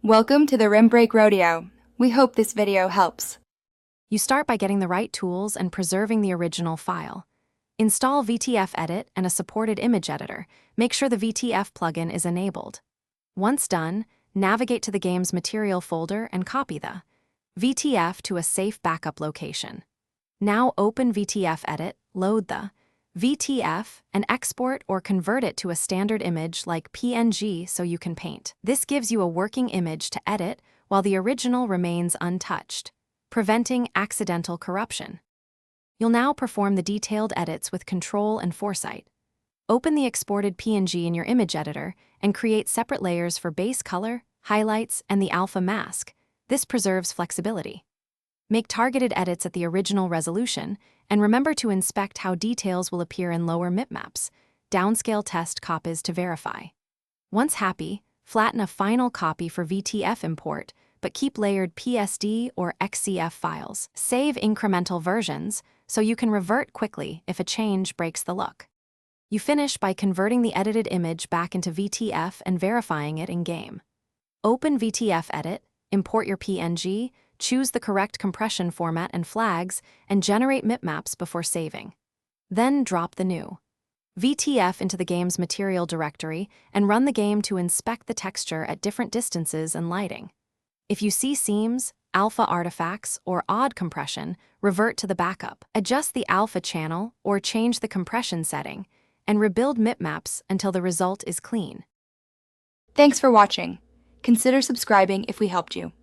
Welcome to the Rim Break Rodeo. We hope this video helps. You start by getting the right tools and preserving the original file. Install Vtf Edit and a supported image editor. Make sure the Vtf plugin is enabled. Once done, navigate to the game's material folder and copy the Vtf to a safe backup location. Now open Vtf Edit, load the Vtf, and export or convert it to a standard image like PNG so you can paint. This gives you a working image to edit while the original remains untouched, preventing accidental corruption. You'll now perform the detailed edits with control and foresight. Open the exported PNG in your image editor and create separate layers for base color, highlights, and the alpha mask. This preserves flexibility. Make targeted edits at the original resolution, and remember to inspect how details will appear in lower bitmaps. Downscale test copies to verify. Once happy, flatten a final copy for Vtf import, but keep layered PSD or XCF files. Save incremental versions so you can revert quickly if a change breaks the look. You finish by converting the edited image back into Vtf and verifying it in-game. Open Vtf Edit, import your PNG, choose the correct compression format and flags, and generate bitmaps before saving. Then drop the new Vtf into the game's material directory and run the game to inspect the texture at different distances and lighting. If you see seams, alpha artifacts, or odd compression, revert to the backup. Adjust the alpha channel or change the compression setting, and rebuild bitmaps until the result is clean. Thanks for watching. Consider subscribing if we helped you.